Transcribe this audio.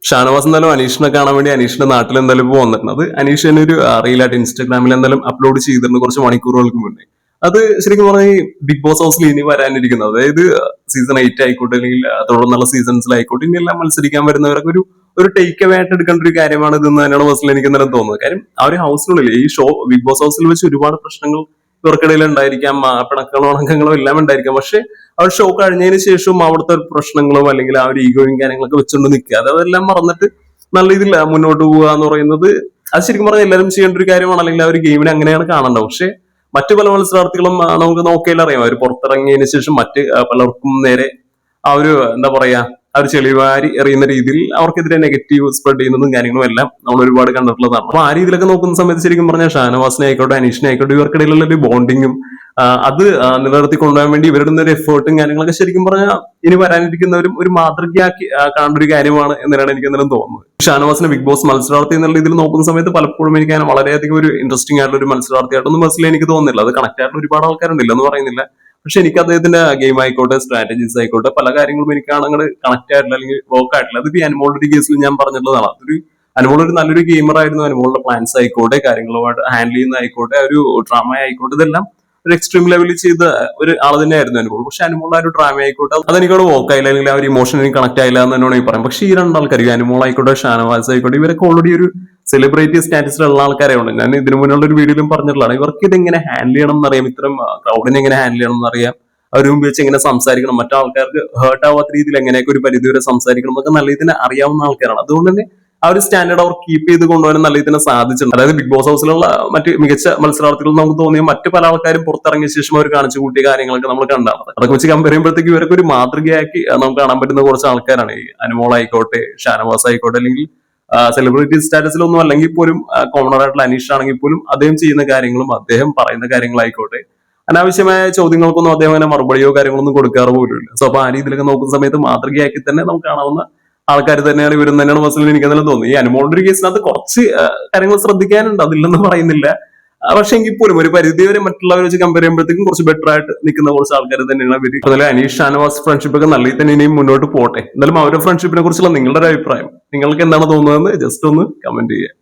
ഷാനവാസ് എന്തായാലും അനീഷിനെ കാണാൻ വേണ്ടി അനീഷിന്റെ നാട്ടിൽ എന്തായാലും ഇപ്പോൾ വന്നിട്ടുണ്ട്. അനീഷ് തന്നെ ഒരു റീലായിട്ട് ഇൻസ്റ്റാഗ്രാമിൽ എന്തായാലും അപ്ലോഡ് ചെയ്തിരുന്നു കുറച്ച് മണിക്കൂറുകൾക്ക് മുന്നേ. അത് ശരിക്കും പറഞ്ഞാൽ ഈ ബിഗ് ബോസ് ഹൗസിൽ ഇനി വരാനിരിക്കുന്നത്, അതായത് സീസൺ 8 ആയിക്കോട്ടെ അല്ലെങ്കിൽ തുടർന്നുള്ള സീസൺസിലായിക്കോട്ടെ, ഇനി എല്ലാം മത്സരിക്കാൻ വരുന്നവരൊക്കെ ഒരു ടേക്ക് അവേ ആയിട്ട് എടുക്കേണ്ട ഒരു കാര്യമാണ് ഇതെന്ന് തന്നെയാണ് പേഴ്സണലി എനിക്ക് ഇന്നലെ തോന്നുന്നത്. കാര്യം ആ ഒരു ഹൗസിനുള്ളിൽ ഈ ഷോ ബിഗ് ബോസ് ഹൗസിൽ വെച്ച് ഒരുപാട് പ്രശ്നങ്ങൾ ഇവർക്കിടയിൽ ഉണ്ടായിരിക്കാം, പിണക്കങ്ങളോ അണക്കങ്ങളോ എല്ലാം ഉണ്ടായിരിക്കാം. പക്ഷെ ആ ഒരു ഷോ കഴിഞ്ഞതിന് ശേഷം അവിടുത്തെ പ്രശ്നങ്ങളോ അല്ലെങ്കിൽ ആ ഒരു ഈഗോയും കാര്യങ്ങളൊക്കെ വെച്ചുകൊണ്ട് നിൽക്കുക, അതെല്ലാം മറന്നിട്ട് നല്ല രീതിയിൽ മുന്നോട്ട് പോവുക എന്ന് പറയുന്നത് അത് ശരിക്കും പറഞ്ഞാൽ എല്ലാവരും ചെയ്യേണ്ട ഒരു കാര്യമാണ്. അല്ലെങ്കിൽ ആ ഒരു ഗെയിമിനെ അങ്ങനെയാണ് കാണേണ്ടത്. പക്ഷെ മറ്റു പല മത്സരാർത്ഥികളും നമുക്ക് നോക്കിയാൽ അറിയാം, അവർ പുറത്തിറങ്ങിയതിനു ശേഷം മറ്റ് പലർക്കും നേരെ ആ ഒരു എന്താ പറയാ ആ ഒരു ചെളിവാരി എറിയുന്ന രീതിയിൽ അവർക്കെതിരെ നെഗറ്റീവ് സ്പ്രെഡ് ചെയ്യുന്നതും കാര്യങ്ങളും എല്ലാം നമ്മൾ ഒരുപാട് കണ്ടിട്ടുള്ളതാണ്. അപ്പൊ ആ രീതിയിലൊക്കെ നോക്കുന്ന സമയത്ത് ശരിക്കും പറഞ്ഞാൽ ഷാനവാസിനെ ആയിക്കോട്ടെ അനീഷിനെ ആയിക്കോട്ടെ ഇവർക്കിടയിലുള്ള ഒരു ബോണ്ടിങ്ങും അത് നിലനിർത്തി കൊണ്ടുപോകാൻ വേണ്ടി ഇവരുടെ ഒരു എഫേർട്ടും കാര്യങ്ങളൊക്കെ ശരിക്കും പറഞ്ഞാൽ ഇനി വരാനിരിക്കുന്നവരും ഒരു മാതൃകയാക്കി കാണേണ്ട ഒരു കാര്യമാണ് എന്നാണ് എനിക്ക് എന്നാലും തോന്നുന്നത്. ഷാനവാസിനെ ബിഗ് ബോസ് മത്സരാർത്ഥി എന്നുള്ള ഇതിൽ നോക്കുന്ന സമയത്ത് പലപ്പോഴും എനിക്ക് അങ്ങനെ വളരെയധികം ഒരു ഇൻട്രസ്റ്റിംഗ് ആയിട്ടുള്ള ഒരു മത്സരാർത്ഥിയായിട്ടൊന്നും മനസ്സിലായി എനിക്ക് തോന്നുന്നില്ല. അത് കണക്ട് ആയിട്ടുള്ള ഒരുപാട് ആൾക്കാരുണ്ടില്ല എന്ന് പറയുന്നില്ല. പക്ഷെ എനിക്ക് അദ്ദേഹത്തിന്റെ ഗെയിം ആയിക്കോട്ടെ സ്ട്രാറ്റജീസ് ആയിക്കോട്ടെ പല കാര്യങ്ങളും എനിക്കാണ് അങ്ങോട്ട് കണക്ട് ആയിട്ടില്ല അല്ലെങ്കിൽ വർക്ക് ആയിട്ടില്ല. അതിപ്പോ അനുമോളുടെ ഒരു കേസിൽ ഞാൻ പറഞ്ഞിട്ടുള്ളതാണ്. അതൊരു അനുമോൾ ഒരു നല്ലൊരു ഗെയിമർ ആയിരുന്നു. അനുമോളുടെ പ്ലാൻസ് ആയിക്കോട്ടെ കാര്യങ്ങളുമായിട്ട് ഹാൻഡിൽ ചെയ്യുന്ന ആയിക്കോട്ടെ ഒരു ഡ്രാമ ആയിക്കോട്ടെ ഇതെല്ലാം ഒരു എക്സ്ട്രീം ലെവലിൽ ചെയ്ത ഒരു ആൾ തന്നെയായിരുന്നു അനുമോൾ. പക്ഷെ അനുമോൾ ആ ഒരു ഡ്രാമ ആയിക്കോട്ടെ അതെനിക്കോട് വർക്ക് ആയില്ല അല്ലെങ്കിൽ ആ ഒരു ഇമോഷൻ എനിക്ക് കണക്ട് ആയില്ല എന്ന് തന്നെയാണ് പറയാം. പക്ഷെ ഈ രണ്ടാൾക്കാർ അനുമോൾ ആയിക്കോട്ടെ ഷാനവാസ് ആയിക്കോട്ടെ ഇവരൊക്കെ ഓൾറെഡി ഒരു സെലിബ്രിറ്റി സ്റ്റാറ്റസിലുള്ള ആൾക്കാരെയുണ്ട്. ഞാൻ ഇതിനു മുന്നുള്ള ഒരു വീഡിയോയിലും പറഞ്ഞിട്ടുള്ളതാണ്. ഇവർക്ക് ഇത് എങ്ങനെ ഹാൻഡിൽ ചെയ്യണം എന്നറിയാം, ഇത്തരം ക്രൗഡിനെ എങ്ങനെ ഹാൻഡിൽ ചെയ്യണം എന്നറിയാം, അവർ മുമ്പ് വെച്ച് എങ്ങനെ സംസാരിക്കണം, മറ്റാൾക്കാർക്ക് ഹേർട്ട് ആവാത്ത രീതിയിൽ എങ്ങനെയൊക്കെ ഒരു പരിധി വരെ സംസാരിക്കണം എന്നൊക്കെ നല്ല ഇതിനെ അറിയാവുന്ന ആൾക്കാരാണ്. അതുകൊണ്ട് തന്നെ ആ ഒരു സ്റ്റാൻഡേർഡ് അവർ കീപ്പ് ചെയ്ത് കൊണ്ടുപോകാൻ നല്ല ഇതിനെ സാധിച്ചിട്ടുണ്ട്. അതായത് ബിഗ് ബോസ് ഹൗസിലുള്ള മറ്റ് മികച്ച മത്സരാർത്ഥികൾ നമുക്ക് തോന്നിയ മറ്റു പല ആൾക്കാരും പുറത്തിറങ്ങിയ ശേഷം അവർ കാണിച്ചു കൂട്ടിയ കാര്യങ്ങളൊക്കെ നമ്മൾ കണ്ടാണ്. അതൊക്കെ വെച്ച് കമ്പയർ ചെയ്യുമ്പോഴത്തേക്ക് ഇവരൊക്കെ ഒരു മാതൃകയാക്കി നമുക്ക് കാണാൻ പറ്റുന്ന കുറച്ച് ആൾക്കാരാണ്. ഈ അനുമോൾ ആയിക്കോട്ടെ ഷാനവാസ് ആയിക്കോട്ടെ അല്ലെങ്കിൽ സെലിബ്രിറ്റി സ്റ്റാറ്റസിലൊന്നും അല്ലെങ്കിൽ പോലും കോമണർ ആയിട്ടുള്ള അനീഷ് ആണെങ്കിൽ പോലും അദ്ദേഹം ചെയ്യുന്ന കാര്യങ്ങളും അദ്ദേഹം പറയുന്ന കാര്യങ്ങളായിക്കോട്ടെ അനാവശ്യമായ ചോദ്യങ്ങൾക്കൊന്നും അദ്ദേഹം അങ്ങനെ മറുപടിയോ കാര്യങ്ങളൊന്നും കൊടുക്കാറ് പോലുമില്ല. സോ അപ്പൊ ആ രീതിയിലൊക്കെ നോക്കുന്ന സമയത്ത് മാതൃകയാക്കി തന്നെ നമുക്ക് കാണാവുന്ന ആൾക്കാർ തന്നെയാണ് ഇവരും തന്നെയാണ് മസിലിന് എനിക്ക് എന്തായാലും തോന്നുന്നു. ഈ അനുമോളുടെ ഒരു കേസിനകത്ത് കുറച്ച് കാര്യങ്ങൾ ശ്രദ്ധിക്കാനുണ്ട്, അതില്ലെന്ന് പറയുന്നില്ല. പക്ഷെ എങ്കിൽ പോലും ഒരു പരിധി വരെ മറ്റുള്ളവരെ വെച്ച് കമ്പയർ ചെയ്യുമ്പോഴത്തേക്കും കുറച്ച് ബെറ്റർ ആയിട്ട് നിൽക്കുന്ന കുറച്ച് ആൾക്കാർ തന്നെയാണ് ഇവർ. അതുപോലെ അനീഷ് ഷാനവാസ് ഫ്രണ്ട്ഷിപ്പ് ഒക്കെ നല്ല തന്നെ ഇനിയും മുന്നോട്ട് പോട്ടെ. എന്തായാലും അവരുടെ ഫ്രണ്ട്ഷിപ്പിനെ കുറിച്ചുള്ള നിങ്ങളുടെ ഒരു അഭിപ്രായം നിങ്ങൾക്ക് എന്താണ് തോന്നുന്നതെന്ന് ജസ്റ്റ് ഒന്ന് കമന്റ് ചെയ്യുക.